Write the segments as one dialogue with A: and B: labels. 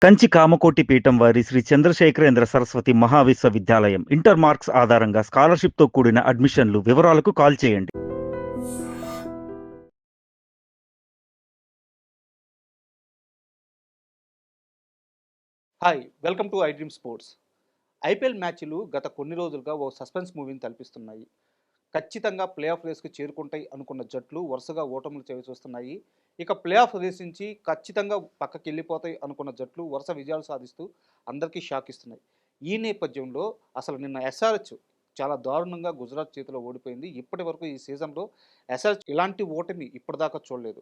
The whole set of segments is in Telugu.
A: కంచి కామకోటి పీఠం వారి శ్రీ చంద్రశేఖరేంద్ర సరస్వతి మహావిశ్వవిద్యాలయం. ఇంటర్ మార్క్స్ ఆధారంగా స్కాలర్‌షిప్‌తో కూడిన అడ్మిషన్లు. వివరాలకు కాల్ చేయండి.
B: Hi welcome to I dream sports. IPL మ్యాచ్లు గత కొన్ని రోజులుగా ఓ సస్పెన్స్ మూవీని తలపిస్తున్నాయి. ఖచ్చితంగా ప్లే ఆఫ్ రేస్కి చేరుకుంటాయి అనుకున్న జట్లు వరుసగా ఓటములు చవిచూస్తున్నాయి. ఇక ప్లే ఆఫ్ రేస్ నుంచి ఖచ్చితంగా పక్కకి వెళ్ళిపోతాయి అనుకున్న జట్లు వరుస విజయాలు సాధిస్తూ అందరికీ షాక్ ఇస్తున్నాయి. ఈ నేపథ్యంలో అసలు నిన్న ఎస్ఆర్హెచ్ చాలా దారుణంగా గుజరాత్ చేతిలో ఓడిపోయింది. ఇప్పటి వరకు ఈ సీజన్లో ఎస్ఆర్హెచ్ ఇలాంటి ఓటమి ఇప్పటిదాకా చూడలేదు.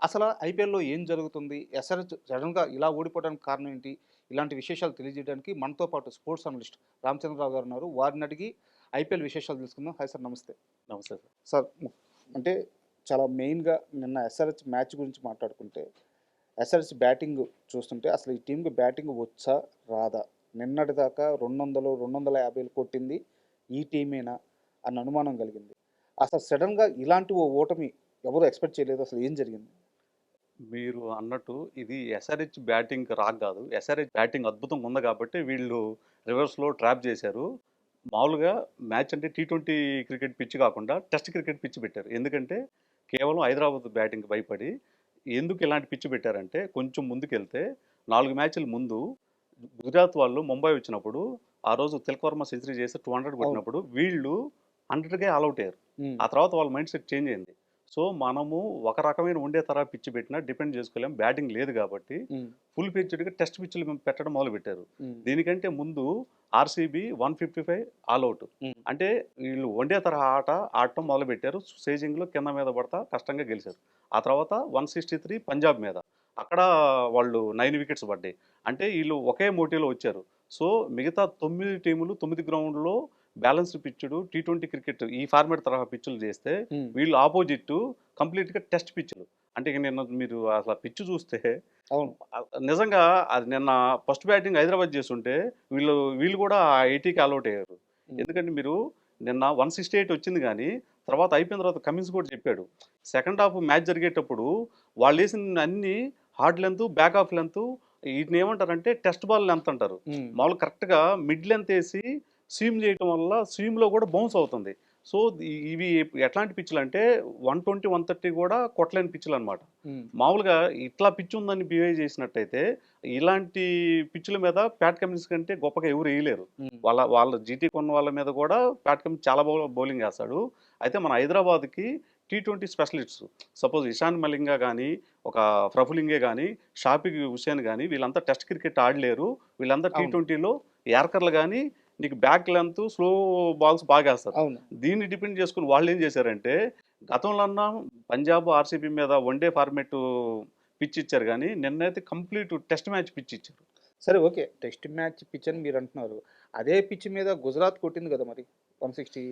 B: అసలు ఐపీఎల్లో ఏం జరుగుతుంది, ఎస్ఆర్హెచ్ సడన్గా ఇలా ఓడిపోవడానికి కారణం ఏంటి, ఇలాంటి విశేషాలు తెలియజేయడానికి మనతో పాటు స్పోర్ట్స్ అనలిస్ట్ రామచంద్రరావు గారు ఉన్నారు. వారిని అడిగి ఐపీఎల్ విశేషాలు తెలుసుకుందాం. హాయ్ సార్, నమస్తే.
C: నమస్తే సార్.
B: సార్, అంటే చాలా మెయిన్గా నిన్న ఎస్ఆర్హెచ్ మ్యాచ్ గురించి మాట్లాడుకుంటే, ఎస్ఆర్హెచ్ బ్యాటింగ్ చూస్తుంటే అసలు ఈ టీంకి బ్యాటింగ్ వచ్చా రాదా, నిన్నటిదాకా 200 250 కొట్టింది ఈ టీమేనా అన్న అనుమానం కలిగింది. అసలు సడన్గా ఇలాంటి ఓ ఓటమి ఎవరు ఎక్స్పెక్ట్ చేయలేదు. అసలు ఏం జరిగింది?
C: మీరు అన్నట్టు ఇది ఎస్ఆర్హెచ్ బ్యాటింగ్ రాక్ కాదు. ఎస్ఆర్హెచ్ బ్యాటింగ్ అద్భుతంగా ఉంది కాబట్టి వీళ్ళు రివర్స్‌లో ట్రాప్ చేశారు. మామూలుగా మ్యాచ్ అంటే టీ20 క్రికెట్ పిచ్ కాకుండా టెస్ట్ క్రికెట్ పిచ్ పెట్టారు. ఎందుకంటే కేవలం హైదరాబాద్ బ్యాటింగ్‌కి భయపడి. ఎందుకు ఇలాంటి పిచ్ పెట్టారంటే కొంచెం ముందుకెళ్తే 4 మ్యాచ్‌ల ముందు గుజరాత్ వాళ్ళు ముంబై వచ్చినప్పుడు ఆ రోజు తిలక్ వర్మ సెంచరీ చేసి 200 కొట్టినప్పుడు వీళ్ళు 100కే ఆల్ ఔట్ అయ్యారు. ఆ తర్వాత వాళ్ళ మైండ్ సెట్ చేంజ్ అయింది. సో మనము ఒక రకమైన ఉండే తరహా పిచ్ పెట్టినా డిపెండ్ చేసుకోలేం. బ్యాటింగ్ లేదు కాబట్టి ఫుల్ పిచ్డ్గా టెస్ట్ పిచ్లు పెట్టడం మొదలుపెట్టారు. దీనికంటే ముందు ఆర్సీబీ 155 ఆల్ అవుట్. అంటే వీళ్ళు వన్డే తరహా ఆట ఆడటం మొదలుపెట్టారు. సేజింగ్లో కింద మీద పడతా కష్టంగా గెలిచారు. ఆ తర్వాత 163 పంజాబ్ మీద, అక్కడ వాళ్ళు 9 వికెట్స్ పడ్డాయి. అంటే వీళ్ళు ఒకే మోటివ్లో వచ్చారు. సో మిగతా 9 టీములు 9 గ్రౌండ్లో బ్యాలెన్స్డ్ పిచ్చుడు టీ20 క్రికెట్ ఈ ఫార్మాట్ తరహా పిచ్చులు చేస్తే వీళ్ళు ఆపోజిట్ కంప్లీట్గా టెస్ట్ పిచ్చులు. అంటే ఇక నిన్న మీరు అసలు పిచ్చు చూస్తే
B: అవును,
C: నిజంగా అది నిన్న ఫస్ట్ బ్యాటింగ్ హైదరాబాద్ చేస్తుంటే వీళ్ళు కూడా 80కి ఆల్అౌట్ అయ్యారు. ఎందుకంటే మీరు నిన్న 168 వచ్చింది కానీ తర్వాత అయిపోయిన తర్వాత కమిన్స్ కూడా చెప్పాడు. సెకండ్ హాఫ్ మ్యాచ్ జరిగేటప్పుడు వాళ్ళు వేసిన అన్ని hard length, back of length, వీటిని ఏమంటారంటే టెస్ట్ బాల్ లెంత్ అంటారు. మామూలు కరెక్ట్గా మిడ్ లెంత్ వేసి స్విమ్ చేయటం వల్ల స్విమ్లో కూడా బౌన్స్ అవుతుంది. సో ఇవి ఎట్లాంటి పిచ్చులు అంటే 120, 130 కూడా కొట్టలేని పిచ్చులు అనమాట. మామూలుగా ఇట్లా పిచ్ ఉందని బిహేవ్ చేసినట్టయితే ఇలాంటి పిచ్చుల మీద ప్యాట్ కమిన్స్ కంటే గొప్పగా ఎవరు వేయలేరు. వాళ్ళ జీటీ కొన్న వాళ్ళ మీద కూడా ప్యాట్ కమిన్స్ చాలా బౌలింగ్ వేస్తాడు. అయితే మన హైదరాబాద్కి T20 specialists suppose Ishan Malinga కానీ, ఒక ప్రఫులింగే కానీ, షాఫిక్ హుసేన్ కానీ వీళ్ళంతా టెస్ట్ క్రికెట్ ఆడలేరు. వీళ్ళంతా టీ20లో యార్కర్లు కానీ నీకు బ్యాక్ లెంత్, స్లో బాల్స్ బాగా వేస్తారు. దీన్ని డిపెండ్ చేసుకుని వాళ్ళు ఏం చేశారంటే గతంలో పంజాబ్, ఆర్సీబీ మీద వన్డే ఫార్మేట్ పిచ్ ఇచ్చారు కానీ నిన్నైతే కంప్లీట్ టెస్ట్ మ్యాచ్ పిచ్ ఇచ్చారు.
B: సరే, ఓకే, టెస్ట్ మ్యాచ్ పిచ్ అని మీరు అంటున్నారు. అదే పిచ్ మీద గుజరాత్ కొట్టింది కదా మరి 160.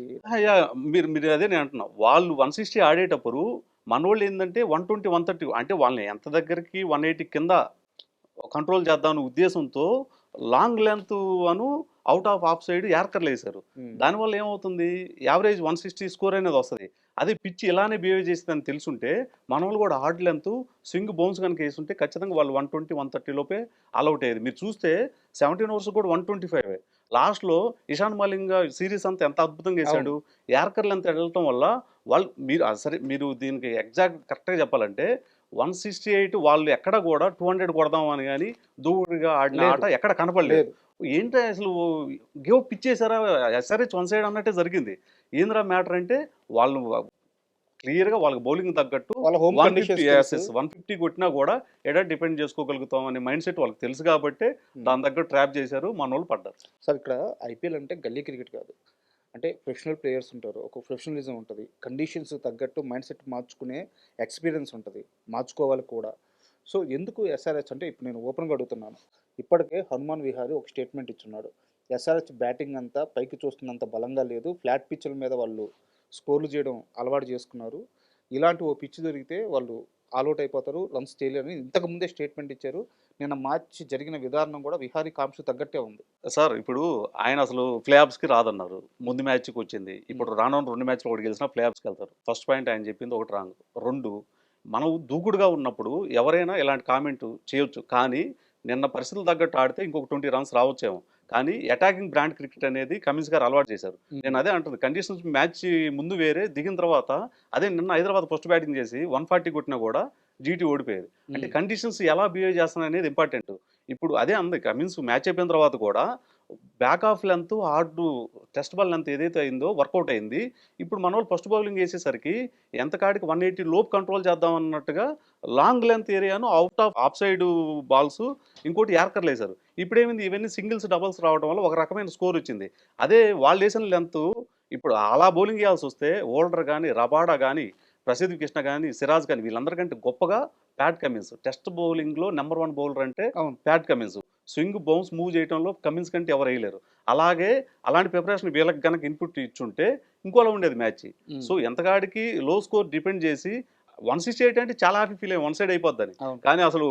C: యా, మీరు మీరు అదే నేను అంటున్నా. వాళ్ళు 160 ఆడేటప్పుడు మనోళ్ళు ఏంటంటే 120, 130 అంటే వాళ్ళని ఎంత దగ్గరికి 180 కింద కంట్రోల్ చేద్దామనే ఉద్దేశంతో లాంగ్ లెంత్ అను అవుట్ ఆఫ్ ఆఫ్ సైడ్ యార్కర్లు వేశారు. దానివల్ల ఏమవుతుంది, యావరేజ్ 160 స్కోర్ అనేది వస్తుంది. అదే పిచ్ ఇలానే బిహేవ్ చేస్తుందని తెలుసుంటే మన వాళ్ళు కూడా హార్డ్ లెంత్ స్వింగ్ బౌన్స్ కనుక వేస్తుంటే ఖచ్చితంగా వాళ్ళు 120, 130 లోపే ఆల్అౌట్ అయ్యేది. మీరు చూస్తే 17 ఓవర్స్ కూడా 125. లాస్ట్లో ఇషాన్ మలింగా సిరీస్ అంతా ఎంత అద్భుతంగా వేశాడు. యార్కర్లు ఎంత వెళ్ళటం వల్ల వాళ్ళు మీరు సరే మీరు దీనికి ఎగ్జాక్ట్ కరెక్ట్గా చెప్పాలంటే 168 వాళ్ళు ఎక్కడ కూడా 200 కొడదాం అని కానీ దూకుడుగా ఆడిన ఆట ఎక్కడ కనపడలేదు. ఏంటి అసలు గివ్ అప్ ఇచ్చేసారా, ఎస్ఆర్హెచ్ వన్ సైడ్ అన్నట్టే జరిగింది. ఏంద్రా మ్యాటర్ అంటే వాళ్ళు క్లియర్గా వాళ్ళకి బౌలింగ్ తగ్గట్టు 150 కొట్టినా కూడా ఎడా డిపెండ్ చేసుకోగలుగుతాం అనే మైండ్ సెట్ వాళ్ళకి తెలుసు కాబట్టి దాని దగ్గర ట్రాప్ చేశారు, మన వాళ్ళు పడ్డారు.
B: సార్, ఇక్కడ ఐపీఎల్ అంటే గల్లీ క్రికెట్ కాదు. అంటే ప్రొఫెషనల్ ప్లేయర్స్ ఉంటారు, ఒక ప్రొఫెషనలిజం ఉంటుంది, కండిషన్స్ తగ్గట్టు మైండ్ సెట్ మార్చుకునే ఎక్స్పీరియన్స్ ఉంటుంది, మార్చుకోవాలి కూడా. సో ఎందుకు ఎస్ఆర్హెచ్ అంటే ఇప్పుడు నేను ఓపెన్గా అడుగుతున్నాను. ఇప్పటికే హనుమాన్ విహారీ ఒక స్టేట్మెంట్ ఇచ్చున్నాడు. ఎస్ఆర్హెచ్ బ్యాటింగ్ అంతా పైకి చూస్తున్నంత బలంగా లేదు, ఫ్లాట్ పిచ్ల మీద వాళ్ళు స్కోర్లు చేయడం అలవాటు చేసుకున్నారు, ఇలాంటి ఓ పిచ్ దొరికితే వాళ్ళు ఆల్అౌట్ అయిపోతారు, రన్స్ చేయలేరని ఇంతకుముందే స్టేట్మెంట్ ఇచ్చారు. నిన్న మ్యాచ్ జరిగిన విధానం కూడా విహారీ కాంక్ష తగ్గట్టే ఉంది.
C: సార్ ఇప్పుడు ఆయన అసలు ప్లే ఆఫ్స్కి రాదన్నారు, ముందు మ్యాచ్కి వచ్చింది. ఇప్పుడు రానున్న 2 మ్యాచ్లు ఒకటి గెలిచినా ప్లే ఆఫ్స్కి వెళ్తారు. ఫస్ట్ పాయింట్ ఆయన చెప్పింది ఒకటి రాంగ్. 2, మనం దూకుడుగా ఉన్నప్పుడు ఎవరైనా ఇలాంటి కామెంట్ చేయొచ్చు, కానీ నిన్న పరిస్థితులు తగ్గట్టు ఆడితే ఇంకొక 20 రన్స్ రావచ్చేమో. కానీ అటాకింగ్ బ్రాండ్ క్రికెట్ అనేది కమిన్స్ గారు అలవాటు చేశారు. నేను అదే అంటుంది, కండిషన్స్ మ్యాచ్ ముందు వేరే, దిగిన తర్వాత అదే నిన్న హైదరాబాద్ ఫస్ట్ బ్యాటింగ్ చేసి 140 కొట్టినా కూడా జీటీ ఓడిపోయేది. అంటే కండిషన్స్ ఎలా బిహేవ్ చేస్తున్నాయి అనేది ఇంపార్టెంట్. ఇప్పుడు అదే అంది కమిన్స్ మ్యాచ్ అయిపోయిన తర్వాత కూడా back of length hard test ball length ఏదైతే అయిందో వర్కౌట్ అయింది. ఇప్పుడు మన వాళ్ళు ఫస్ట్ బౌలింగ్ వేసేసరికి ఎంత కాడికి 180 లోపు కంట్రోల్ చేద్దాం అన్నట్టుగా లాంగ్ లెంత్ ఏరియాను అవుట్ ఆఫ్ సైడ్ బాల్స్ ఇంకోటి యార్కర్లు వేశారు. ఇప్పుడేమైంది, ఇవన్నీ సింగిల్స్ డబల్స్ రావడం వల్ల ఒక రకమైన స్కోర్ వచ్చింది. అదే వాళ్ళు వేసిన లెంత్ ఇప్పుడు అలా బౌలింగ్ చేయాల్సి వస్తే ఓల్డర్ కానీ, రబాడా కానీ, ప్రసిద్ధ్ కృష్ణ కానీ, సిరాజ్ కానీ వీళ్ళందరికంటే గొప్పగా ప్యాట్ కమిన్స్ టెస్ట్ బౌలింగ్లో నెంబర్ 1 బౌలర్ అంటే
B: అవును.
C: Pat Cummins. Swing bounce move చేయడంలో కమిన్స్ కంటే ఎవరు వేయలేరు. అలాగే అలాంటి ప్రిపరేషన్ వీళ్ళకి కనుక ఇన్పుట్ ఇచ్చుంటే ఇంకోలా ఉండేది మ్యాచ్. సో ఎంతకాడికి లో స్కోర్ డిపెండ్ చేసి 168 అంటే చాలా హ్యాపీ ఫీల్ అయ్యి వన్ సైడ్ అయిపోద్దని.
B: అవును.
C: కానీ అసలు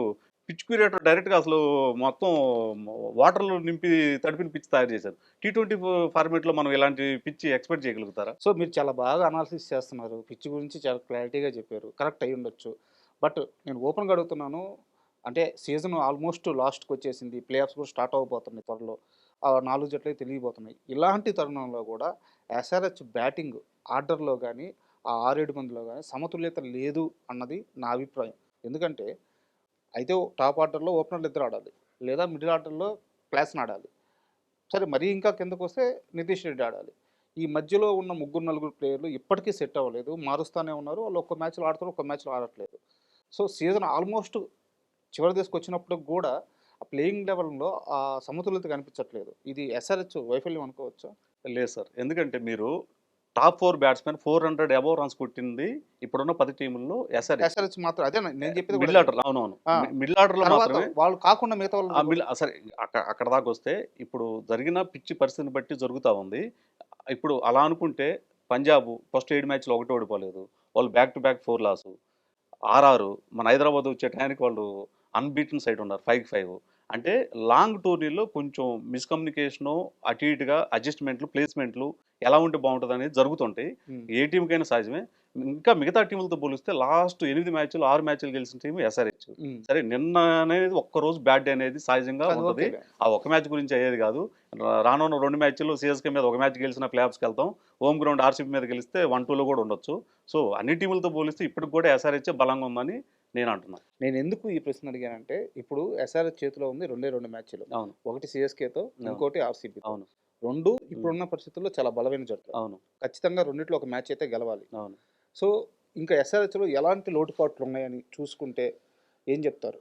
C: పిచ్ క్యూరేటర్ డైరెక్ట్గా అసలు మొత్తం వాటర్లో నింపి తడిపిన పిచ్ తయారు చేశారు. T20 ఫార్మేట్లో మనం ఇలాంటి పిచ్ ఎక్స్పెక్ట్ చేయగలుగుతారా?
B: సో మీరు చాలా బాగా అనాలిసిస్ చేస్తున్నారు. పిచ్ గురించి చాలా క్లారిటీగా చెప్పారు. కరెక్ట్ అయ్యి ఉండొచ్చు. బట్ నేను ఓపెన్గా అడుగుతున్నాను. అంటే సీజన్ ఆల్మోస్ట్ లాస్ట్కి వచ్చేసింది. ప్లే ఆఫ్స్ కూడా స్టార్ట్ అవ్వబోతున్నాయి త్వరలో. ఆ 4 జట్లే తెలియబోతున్నాయి. ఇలాంటి తరుణంలో కూడా ఎస్ఆర్హెచ్ బ్యాటింగ్ ఆర్డర్లో కానీ, ఆ 6-7 మందిలో కానీ సమతుల్యత లేదు అన్నది నా అభిప్రాయం. ఎందుకంటే అయితే టాప్ ఆర్డర్లో ఓపెనర్లు ఇద్దరు ఆడాలి, లేదా మిడిల్ ఆర్డర్లో క్లాస్ని ఆడాలి. సరే మరీ ఇంకా కిందకొస్తే నితీష్ రెడ్డి ఆడాలి. ఈ మధ్యలో ఉన్న 3-4 ప్లేయర్లు ఇప్పటికీ సెట్ అవ్వలేదు. మారుస్తూనే ఉన్నారు. వాళ్ళు ఒక్క మ్యాచ్లో ఆడుతారు, ఒక్క మ్యాచ్లో ఆడట్లేదు. సో సీజన్ ఆల్మోస్ట్ చివరి దశకు వచ్చినప్పుడు కూడా ఆ ప్లేయింగ్ లెవెల్లో ఆ సమతుల్యత కనిపించట్లేదు. ఇది ఎస్ఆర్హెచ్ వైఫల్యం అనుకోవచ్చా?
C: లేదు సార్. ఎందుకంటే మీరు టాప్ 4 బ్యాట్స్మెన్ 400 అబోవ్ రన్స్ కొట్టింది ఇప్పుడున్న 10 టీముల్లో ఎస్ఆర్హెచ్.
B: ఎస్ఆర్హెచ్ మాత్రం అదే నేను చెప్పేది
C: మిడిల్
B: కూడా.
C: ఆర్డర్ అవునవును.
B: ఆ,
C: మిడిల్ ఆర్డర్లో
B: తర్వాత
C: మాత్రమే
B: వాళ్ళు కాకుండా మిగతా వాళ్ళు
C: సరే అక్కడ దాకా వస్తే ఇప్పుడు జరిగిన పిచ్చి పరిస్థితిని బట్టి జరుగుతూ ఉంది. ఇప్పుడు అలా అనుకుంటే పంజాబ్ ఫస్ట్ 7 మ్యాచ్లు ఒకటి ఓడిపోలేదు. వాళ్ళు back to back 4 loss. RR మన హైదరాబాద్ వచ్చే టయానికి వాళ్ళు అన్బీటన్ సైడ్ ఉన్నారు 5-5. అంటే లాంగ్ టోర్నీలో కొంచెం మిస్కమ్యూనికేషను, అటు ఇటుగా అడ్జస్ట్మెంట్లు, ప్లేస్మెంట్లు ఎలా ఉంటే బాగుంటుంది అనేది జరుగుతుంటాయి. ఏ టీంకైనా సహజమే. ఇంకా మిగతా టీములతో పోలిస్తే లాస్ట్ 8 మ్యాచ్లు 6 మ్యాచ్లు గెలిచిన టీం ఎస్ఆర్హెచ్. సరే నిన్న అనేది ఒక్కరోజు బ్యాడ్ డే అనేది సహజంగా ఉంటుంది. ఆ ఒక్క మ్యాచ్ గురించి అయ్యేది కాదు. రానున్న 2 మ్యాచ్లు సిఎస్కే మీద ఒక మ్యాచ్ గెలిచిన ప్లే ఆఫ్స్కి వెళ్తాం. హోమ్ గ్రౌండ్ ఆర్సీబీ మీద గెలిస్తే 1-2లో కూడా ఉండొచ్చు. సో అన్ని టీములతో పోలిస్తే ఇప్పటికి కూడా ఎస్ఆర్హెచ్ బలంగా ఉందని నేను అంటున్నాను.
B: నేను ఎందుకు ఈ ప్రశ్న అడిగానంటే ఇప్పుడు ఎస్ఆర్హెచ్ చేతిలో ఉంది 2 మ్యాచ్లు.
C: అవును.
B: ఒకటి సిఎస్కేతో, ఇంకోటి ఆర్సీబీ.
C: అవును.
B: రెండు ఇప్పుడున్న పరిస్థితుల్లో చాలా బలమైన జట్లు.
C: అవును.
B: ఖచ్చితంగా రెండిట్లో ఒక మ్యాచ్ అయితే గెలవాలి.
C: అవును.
B: సో ఇంకా ఎస్ఆర్హెచ్లో ఎలాంటి లోటుపాట్లు ఉన్నాయని చూసుకుంటే ఏం చెప్తారు?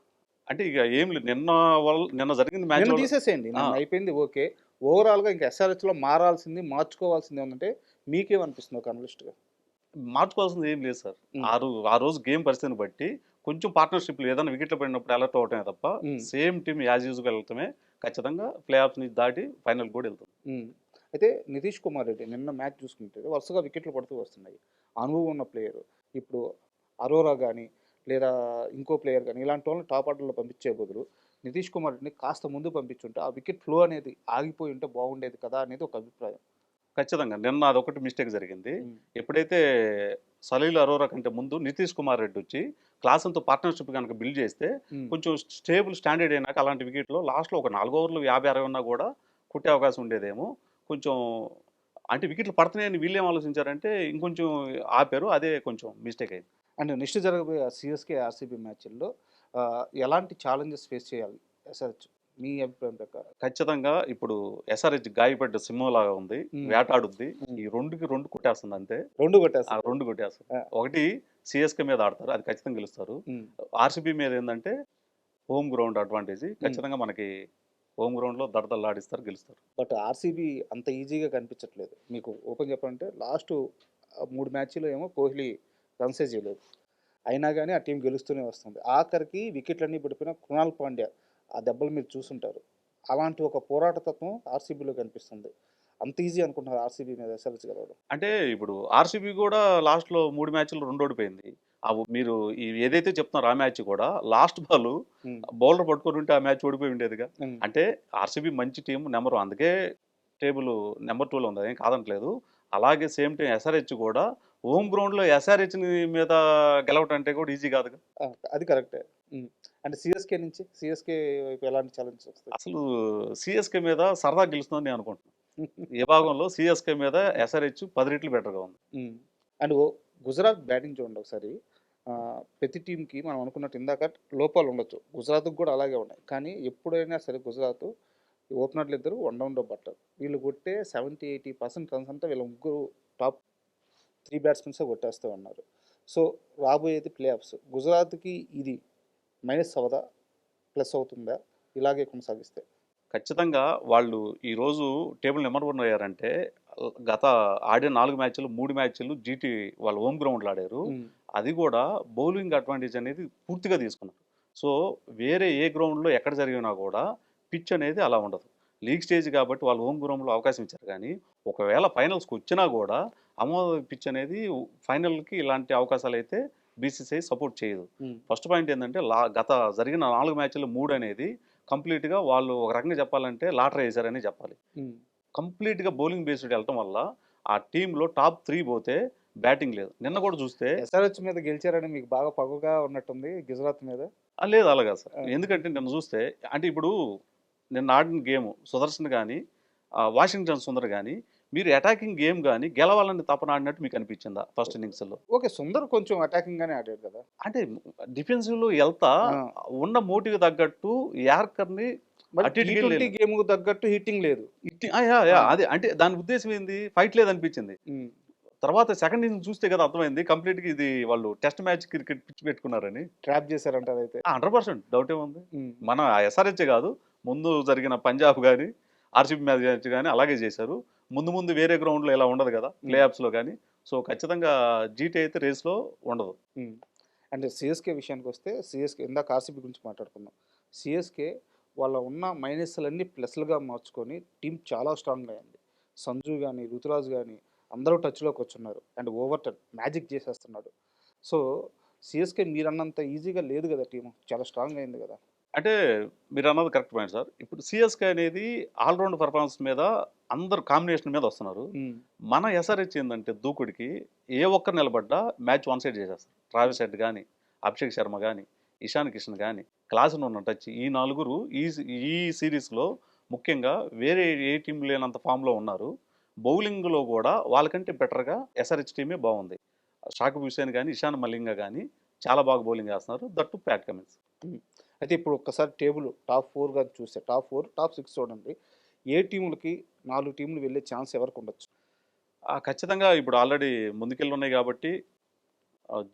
C: అంటే ఇక ఏం లేదు, నిన్న జరిగిన
B: నిన్న
C: మ్యాచ్
B: తీసేసేయండి, నిన్న అయిపోయింది, ఓకే. ఓవరాల్గా ఇంకా ఎస్ఆర్హెచ్లో మారాల్సింది, మార్చుకోవాల్సింది ఏమంటే మీకేమనిపిస్తుంది ఒక అనలిస్ట్గా?
C: మార్చుకోవాల్సింది ఏం లేదు సార్. ఆ రోజు గేమ్ పరిస్థితిని బట్టి కొంచెం పార్ట్నర్షిప్లు ఏదైనా వికెట్లు పడినప్పుడు అలర్ట్ అవటమే తప్ప సేమ్ టీమ్ యాజ్ యూజువల్ వెళ్తామే ఖచ్చితంగా ప్లే ఆఫ్స్ని దాటి ఫైనల్ కూడా వెళ్తాం.
B: అయితే నితీష్ కుమార్ రెడ్డి నిన్న మ్యాచ్ చూసుకుంటే వరుసగా వికెట్లు పడుతూ వస్తున్నాయి. అనుభవం ఉన్న ప్లేయర్. ఇప్పుడు అరోరా కానీ లేదా ఇంకో ప్లేయర్ కానీ ఇలాంటి వాళ్ళని టాప్ ఆర్డర్లో పంపించే బదులు నితీష్ కుమార్ రెడ్డిని కాస్త ముందు పంపించుంటే ఆ వికెట్ ఫ్లో అనేది ఆగిపోయి ఉంటే బాగుండేది కదా అనేది ఒక అభిప్రాయం.
C: ఖచ్చితంగా నిన్న అదొకటి మిస్టేక్ జరిగింది. ఎప్పుడైతే సలీల్ అరోరా కంటే ముందు నితీష్ కుమార్ రెడ్డి వచ్చి క్లాస్ అంతా పార్ట్నర్షిప్ కనుక బిల్డ్ చేస్తే కొంచెం స్టేబుల్ స్టాండర్డ్ అయినాక అలాంటి వికెట్లో లాస్ట్లో ఒక 4 ఓవర్లు 50-60 ఉన్నా కూడా కొట్టే అవకాశం ఉండేదేమో. కొంచెం అంటే వికెట్లు పడుతున్నాయని వీళ్ళేం ఆలోచించారంటే ఇంకొంచెం ఆపారు. అదే కొంచెం మిస్టేక్ అయింది.
B: అండ్ నెక్స్ట్ జరగబోయే సిఎస్కే ఆర్సీబీ మ్యాచ్ల్లో ఎలాంటి ఛాలెంజెస్ ఫేస్ చేయాలి ఎస్ఆర్హెచ్ మీ అభిప్రాయం ప్రకారం?
C: ఖచ్చితంగా ఇప్పుడు ఎస్ఆర్హెచ్ గాయపడ్డ సింహం లాగా ఉంది, వేటాడుద్ది. ఈ 2కి 2 కొట్టేస్తుంది అంతే.
B: 2 కొట్టేస్తారు.
C: 2 కొట్టేస్తారు. ఒకటి సిఎస్కే మీద ఆడతారు, అది ఖచ్చితంగా గెలుస్తారు. ఆర్సీబీ మీద ఏంటంటే హోమ్ గ్రౌండ్ అడ్వాంటేజ్, ఖచ్చితంగా మనకి హోమ్ గ్రౌండ్లో దడదల్లాడిస్తారు, గెలుస్తారు.
B: బట్ ఆర్సీబీ అంత ఈజీగా కనిపించట్లేదు. మీకు ఓపెన్ చెప్పాలంటే లాస్ట్ 3 మ్యాచ్లో ఏమో కోహ్లీ రన్సే చేయలేదు, అయినా కానీ ఆ టీం గెలుస్తూనే వస్తుంది. ఆఖరికి వికెట్లన్నీ పడిపోయిన కృణాల్ పాండ్యా ఆ దెబ్బలు మీరు చూసుంటారు. అలాంటి ఒక పోరాట తత్వం ఆర్సీబీలో కనిపిస్తుంది. అంత ఈజీ అనుకుంటున్నారు ఆర్సీబీ మీద ఎస్ఆర్హెచ్ గెలవడం?
C: అంటే ఇప్పుడు ఆర్సీబీ కూడా లాస్ట్లో 3 మ్యాచ్లు 2 ఓడిపోయింది. మీరు ఏదైతే చెప్తున్నారో ఆ మ్యాచ్ కూడా లాస్ట్ బాల్ బౌలర్ పట్టుకొని ఉంటే ఆ మ్యాచ్ ఓడిపోయి ఉండేదిగా. అంటే ఆర్సీబీ మంచి టీం, నెంబర్ 1, అందుకే టేబుల్ నెంబర్ 2లో ఉంది, అదేం కాదనట్లేదు. అలాగే సేమ్ టైం ఎస్ఆర్హెచ్ కూడా హోమ్ గ్రౌండ్లో ఎస్ఆర్హెచ్ మీద గెలవటం అంటే కూడా ఈజీ కాదుగా.
B: అది కరెక్టే. అంటే సిఎస్కే నుంచి సిఎస్కే వైపు ఎలాంటి ఛాలెంజ్ వస్తాయి?
C: అసలు సిఎస్కే మీద సరదా గెలుస్తుందని నేను అనుకుంటున్నాను. ఏ భాగంలో సిఎస్కే మీద ఎస్ఆర్హెచ్ 10 రెట్లు బెటర్గా ఉంది.
B: అండ్ గుజరాత్ బ్యాటింగ్ చూడండి ఒకసారి. ప్రతి టీంకి మనం అనుకున్నట్టు ఇందాక లోపాలు ఉండొచ్చు, గుజరాత్కి కూడా అలాగే ఉన్నాయి. కానీ ఎప్పుడైనా సరే గుజరాత్ ఓపెనర్లు ఇద్దరు వన్ డౌన్లో పట్టారు. వీళ్ళు కొట్టే 70-80% రన్స్ అంతా వీళ్ళ ముగ్గురు టాప్ 3 బ్యాట్స్మెన్సే కొట్టేస్తూ ఉన్నారు. సో రాబోయేది ప్లే ఆఫ్స్. గుజరాత్కి ఇది మైనస్ అవదా, ప్లస్ అవుతుందా ఇలాగే కొనసాగిస్తే?
C: ఖచ్చితంగా వాళ్ళు ఈరోజు టేబుల్ నెంబర్ 1 అయ్యారంటే గత ఆడిన 4 మ్యాచ్లు 3 మ్యాచ్లు జీటీ వాళ్ళ హోమ్ గ్రౌండ్లో ఆడారు. అది కూడా బౌలింగ్ అడ్వాంటేజ్ అనేది పూర్తిగా తీసుకున్నారు. సో వేరే ఏ గ్రౌండ్లో ఎక్కడ జరిగినా కూడా పిచ్ అనేది అలా ఉండదు. లీగ్ స్టేజ్ కాబట్టి వాళ్ళు హోమ్ గ్రౌండ్లో అవకాశం ఇచ్చారు. కానీ ఒకవేళ ఫైనల్స్కి వచ్చినా కూడా అమోద పిచ్ అనేది ఫైనల్కి ఇలాంటి అవకాశాలు అయితే బీసీసీఐ సపోర్ట్ చేయదు. ఫస్ట్ పాయింట్ ఏంటంటే గత జరిగిన 4 మ్యాచ్లు 3 అనేది కంప్లీట్గా వాళ్ళు ఒక రకంగా చెప్పాలంటే లాటరీ వేశారని చెప్పాలి. కంప్లీట్గా బౌలింగ్ బేస్డ్ వెళ్ళటం వల్ల ఆ టీంలో టాప్ 3 పోతే బ్యాటింగ్ లేదు. నిన్న కూడా చూస్తే
B: ఎస్ఆర్హెచ్ మీద గెలిచారని మీకు బాగా పగుగా ఉన్నట్టుంది గుజరాత్ మీద.
C: లేదు అలాగా సార్. ఎందుకంటే నిన్న చూస్తే అంటే ఇప్పుడు నిన్న ఆడిన గేమ్ సుదర్శన్ కానీ వాషింగ్టన్ సుందర్ కానీ మీరు అటాకింగ్ గేమ్ కానీ గెలవాలని తపన ఆడినట్టు మీకు అనిపించిందా ఫస్ట్ ఇన్నింగ్స్లో?
B: ఓకే, సుందర్ కొంచెం అటాకింగ్ గానే ఆడాడు కదా.
C: అంటే డిఫెన్సివ్లో వెళ్తా ఉన్న మోటివ్ తగ్గట్టు యార్కర్ని
B: గేమ్ తగ్గట్టు హిట్టింగ్ లేదు.
C: అదే అంటే దాని ఉద్దేశం ఏంది, ఫైట్ లేదు అనిపించింది. తర్వాత సెకండ్ ఇన్నింగ్ చూస్తే కదా అర్థమైంది కంప్లీట్గా ఇది వాళ్ళు టెస్ట్ మ్యాచ్ క్రికెట్ పిచ్ పెట్టుకున్నారని.
B: ట్రాప్ చేశారంటారు అయితే.
C: 100% డౌట్ ఏముంది. మన ఎస్ఆర్హెచ్ కాదు, ముందు జరిగిన పంజాబ్ కానీ ఆర్సీబీ మ్యాచ్ కానీ అలాగే చేశారు. ముందు ముందు వేరే గ్రౌండ్లో ఇలా ఉండదు కదా ప్లే ఆఫ్స్లో కానీ. సో ఖచ్చితంగా జీటీ అయితే రేస్లో ఉండదు.
B: అంటే సిఎస్కే విషయానికి వస్తే, సిఎస్కే ఇందాక ఆర్సీబీ గురించి మాట్లాడుకుందాం. సిఎస్కే వాళ్ళ ఉన్న మైనస్లన్నీ ప్లస్లుగా మార్చుకొని టీం చాలా స్ట్రాంగ్ అయింది. సంజు కానీ రుతురాజ్ కానీ అందరూ టచ్లోకి వచ్చున్నారు. అండ్ ఓవర్టన్ మ్యాజిక్ చేసేస్తున్నాడు. సో సిఎస్కే మీరు అన్నంత ఈజీగా లేదు కదా, టీము చాలా స్ట్రాంగ్ అయింది కదా.
C: అంటే మీరు అన్నది కరెక్ట్ పాయింట్ సార్. ఇప్పుడు సిఎస్కే అనేది ఆల్రౌండ్ పర్ఫార్మెన్స్ మీద అందరు కాంబినేషన్ మీద వస్తున్నారు. మన ఎస్ఆర్హెచ్ ఏంటంటే దూకుడికి ఏ ఒక్కరు నిలబడ్డా మ్యాచ్ వన్ సైడ్ చేసేస్తారు. ట్రావిస్ హెడ్ కానీ, అభిషేక్ శర్మ కానీ, ఇషాన్ కిషన్ కానీ, క్లాసును ఉన్న టచ్ ఈ 4 ఈ సిరీస్లో ముఖ్యంగా వేరే ఏ టీం లేనంత ఫామ్లో ఉన్నారు. బౌలింగ్లో కూడా వాళ్ళకంటే బెటర్గా ఎస్ఆర్హెచ్ టీమే బాగుంది. షాకిబ్ హుసేన్ కానీ, ఇషాన్ మలింగా కానీ చాలా బాగా బౌలింగ్ చేస్తున్నారు. That Pat Cummins.
B: అయితే ఇప్పుడు ఒక్కసారి టేబుల్ టాప్ 4 కానీ చూస్తే టాప్ 4 టాప్ 6 చూడండి. ఏ టీములకి 4 టీంలు వెళ్ళే ఛాన్స్ ఎవరికి ఉండొచ్చు?
C: ఖచ్చితంగా ఇప్పుడు ఆల్రెడీ ముందుకెళ్ళి ఉన్నాయి కాబట్టి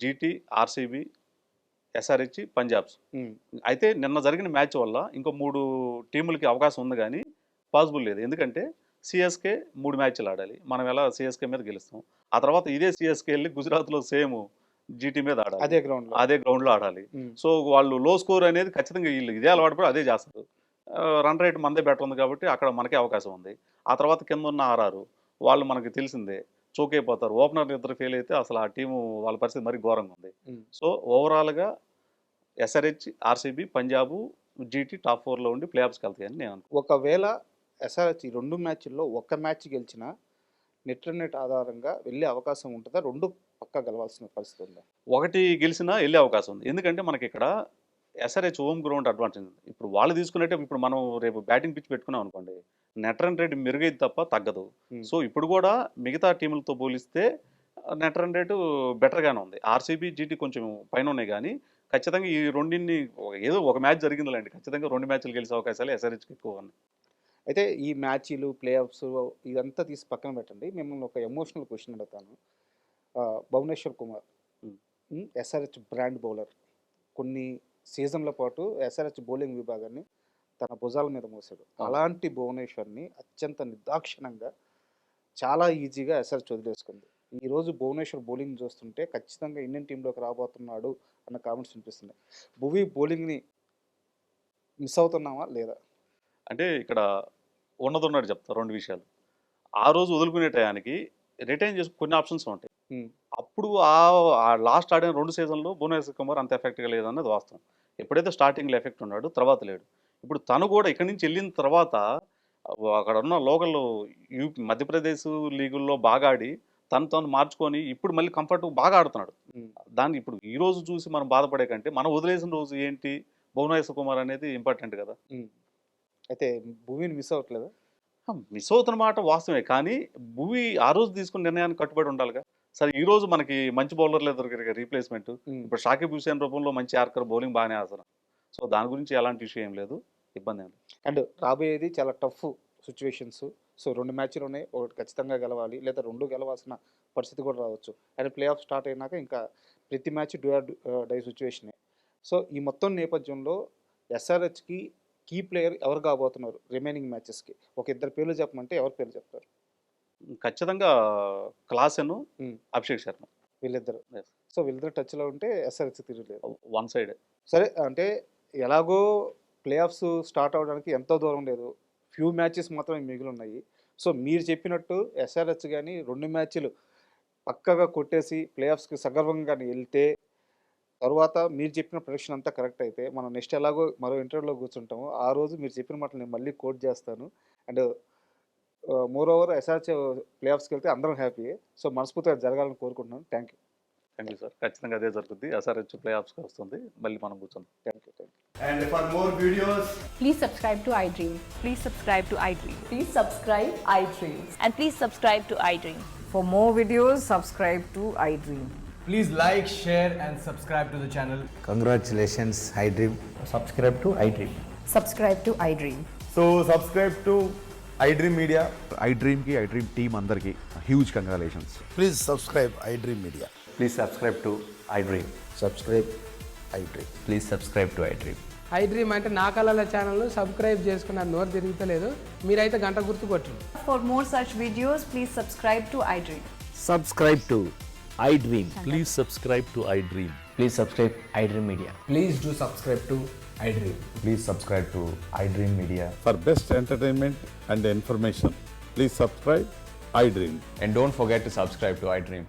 C: జీటీ, ఆర్సీబీ, ఎస్ఆర్హెచ్, పంజాబ్స్. అయితే నిన్న జరిగిన మ్యాచ్ వల్ల ఇంకో 3 టీములకి అవకాశం ఉంది కానీ పాసిబుల్ లేదు. ఎందుకంటే సిఎస్కే 3 మ్యాచ్లు ఆడాలి. మనం ఎలా సిఎస్కే మీద గెలుస్తాం. ఆ తర్వాత ఇదే సిఎస్కే వెళ్ళి గుజరాత్లో సేమ్ జీటీ మీద ఆడాలి. అదే గ్రౌండ్లో ఆడాలి. సో వాళ్ళు లో స్కోర్ అనేది ఖచ్చితంగా వీళ్ళు ఇదే అలవాటు పడి అదే చేస్తారు. రన్ రేట్ మనదే బెటర్ ఉంది కాబట్టి అక్కడ మనకే అవకాశం ఉంది. ఆ తర్వాత కింద ఉన్న ఆర్ఆర్ వాళ్ళు మనకి తెలిసిందే చోక్ అయిపోతారు. ఓపెనర్ ఇద్దరు ఫెయిల్ అయితే అసలు ఆ టీము వాళ్ళ పరిస్థితి మరీ ఘోరంగా ఉంది. సో ఓవరాల్గా SRH, RCB, Punjab, GT top 4లో ఉండి ప్లే ఆఫ్స్కి వెళ్తాయని నేను అనుకుంటున్నాను.
B: ఒకవేళ ఎస్ఆర్హెచ్ ఈ 2 మ్యాచ్ల్లో ఒక్క మ్యాచ్ గెలిచినా నెట్ ఆధారంగా వెళ్ళే అవకాశం ఉంటుందా? 2 పక్కా గెలవాల్సిన పరిస్థితి ఉందా?
C: 1 గెలిచినా వెళ్ళే అవకాశం ఉంది. ఎందుకంటే మనకి ఇక్కడ ఎస్ఆర్హెచ్ హోమ్ గ్రౌండ్ అడ్వాంటేజ్ ఉంది. ఇప్పుడు వాళ్ళు తీసుకున్నట్టే ఇప్పుడు మనం రేపు బ్యాటింగ్ పిచ్ పెట్టుకున్నాం అనుకోండి, నెట్ రన్ రేట్ మెరుగైతే తప్ప తగ్గదు. సో ఇప్పుడు కూడా మిగతా టీములతో పోలిస్తే నెట్ రన్ రేటు బెటర్గానే ఉంది. ఆర్సీబీ, జీటీ కొంచెం పైన ఉన్నాయి కానీ ఖచ్చితంగా ఈ రెండింటిని ఏదో ఒక మ్యాచ్ జరిగిందిలేండి, ఖచ్చితంగా 2 మ్యాచ్లు గెలిచే అవకాశాలు ఎస్ఆర్హెచ్కి ఎక్కువ ఉన్నాయి.
B: అయితే ఈ మ్యాచ్లు ప్లే ఆఫ్స్ ఇదంతా తీసి పక్కన పెట్టండి. మిమ్మల్ని ఒక ఎమోషనల్ క్వశ్చన్ అడుగుతాను. Bhuvneshwar Kumar SRH brand bowler. కొన్ని సీజన్ల పాటు ఎస్ఆర్హెచ్ బౌలింగ్ విభాగాన్ని తన భుజాల మీద మోసాడు. అలాంటి భువనేశ్వర్ని అత్యంత నిర్దాక్షిణంగా చాలా ఈజీగా ఎస్ఆర్హెచ్ వదిలేసుకుంది. ఈరోజు భువనేశ్వర్ బౌలింగ్ చూస్తుంటే ఖచ్చితంగా ఇండియన్ టీంలోకి రాబోతున్నాడు అన్న కామెంట్స్ వినిపిస్తున్నాయి. భువి బౌలింగ్ని మిస్ అవుతున్నామా లేదా?
C: అంటే ఇక్కడ ఉన్నది చెప్తా 2 విషయాలు. ఆ రోజు వదులుకునే టయానికి రిటైన్ చేసి కొన్ని ఆప్షన్స్ ఉంటాయి. అప్పుడు ఆ లాస్ట్ ఆడిన 2 సీజన్లో భువనేశ్వర్ కుమార్ అంత ఎఫెక్ట్గా లేదన్నది వాస్తవం. ఎప్పుడైతే స్టార్టింగ్లో ఎఫెక్ట్ ఉన్నాడు, తర్వాత లేడు. ఇప్పుడు తను కూడా ఇక్కడి నుంచి వెళ్ళిన తర్వాత అక్కడ ఉన్న లోకల్ యూపీ మధ్యప్రదేశ్ లీగుల్లో బాగా ఆడి తను మార్చుకొని ఇప్పుడు మళ్ళీ కంఫర్ట్ బాగా ఆడుతున్నాడు. దాన్ని ఇప్పుడు ఈ రోజు చూసి మనం బాధపడే కంటే మనం వదిలేసిన రోజు ఏంటి, భువనేశ్వర్ కుమార్ అనేది ఇంపార్టెంట్ కదా.
B: అయితే భూమిని మిస్ అవ్వట్లేదా?
C: మిస్ అవుతున్న మాట వాస్తవమే, కానీ భువి ఆ రోజు తీసుకున్న నిర్ణయానికి కట్టుబడి ఉండాలిగా. సరే ఈ రోజు మనకి మంచి బౌలర్లే దొరికారు రీప్లేస్మెంట్. ఇప్పుడు షాకిబ్ హుసేన్ రూపంలో మంచి యార్కర్, బౌలింగ్ బాగానే ఆసరం. సో దాని గురించి ఎలాంటి ఇష్యూ ఏం లేదు, ఇబ్బంది ఏం లేదు.
B: అండ్ రాబోయేది చాలా టఫ్ సిచ్యువేషన్స్. సో 2 మ్యాచ్లు ఉన్నాయి, ఒకటి ఖచ్చితంగా గెలవాలి, లేదా 2 గెలవాల్సిన పరిస్థితి కూడా రావచ్చు. అండ్ ప్లే ఆఫ్ స్టార్ట్ అయినాక ఇంకా ప్రతి మ్యాచ్ డూ ఆర్ డై సిచ్యువేషనే. సో ఈ మొత్తం నేపథ్యంలో ఎస్ఆర్హెచ్కి కీ ప్లేయర్ ఎవరు కాబోతున్నారు రిమైనింగ్ మ్యాచెస్కి? ఒక 2 పేర్లు చెప్పమంటే ఎవరి పేర్లు చెప్తారు?
C: ఖచ్చితంగా క్లాసెను, అభిషేక్ శర్మ,
B: వీళ్ళిద్దరు.
C: Yes.
B: సో వీళ్ళిద్దరు టచ్లో ఉంటే ఎస్ఆర్హెచ్ తిరగలేదు.
C: One side.
B: సరే, అంటే ఎలాగో ప్లే ఆఫ్స్ స్టార్ట్ అవ్వడానికి ఎంతో దూరం లేదు, ఫ్యూ మ్యాచెస్ మాత్రమే మిగిలి ఉన్నాయి. సో మీరు చెప్పినట్టు ఎస్ఆర్హెచ్ కానీ 2 మ్యాచ్లు పక్కగా కొట్టేసి ప్లే ఆఫ్స్కి సగర్వంగా వెళ్తే, తర్వాత మీరు చెప్పిన ప్రొడిక్షన్ అంతా కరెక్ట్ అయితే, మనం నెక్స్ట్ ఎలాగో మరో ఇంటర్వ్యూలో కూర్చుంటాము. ఆ రోజు మీరు చెప్పిన మాటలు నేను మళ్ళీ కోట్ చేస్తాను. And more over SRH play ఆఫ్స్కి వెళ్తే అందరం హ్యాపీ. సో మనస్ఫూర్తిగా జరగాలని కోరుకుంటున్నాను. Thank you
C: sir. ఖచ్చితంగా అదే జరుగుతుంది. ఎస్ఆర్హెచ్ ప్లే ఆఫ్స్కి వస్తుంది, మళ్ళీ మనం కూర్చుందాం.
B: Thank you.
D: And for more videos,
E: Please subscribe to iDream.
F: Please subscribe to iDream.
E: Please subscribe iDream.
F: And please subscribe to iDream.
G: For more videos, subscribe to iDream.
D: please like, share and subscribe to the channel.
H: Congratulations, iDream.
I: Subscribe to iDream.
E: Subscribe to iDream.
D: So subscribe to iDream Media.
J: iDream ki iDream team అందరికి huge congratulations.
H: Please subscribe iDream Media.
I: Please subscribe to iDream.
H: Subscribe iDream.
I: Please subscribe to iDream.
K: iDream అంటే నా కళల ఛానల్ సబ్స్క్రైబ్ చేసుకున్న నోరు తిరుగుతలేదు, మీరైతే గంట గుర్తు కొట్టండి.
E: For more such videos, please subscribe to iDream.
I: Subscribe to iDream.
L: Please subscribe to iDream.
I: Please subscribe iDream Media.
D: Please do subscribe to iDream.
I: Please subscribe to iDream Media.
J: For best entertainment and information, please subscribe iDream.
I: And don't forget to subscribe to iDream.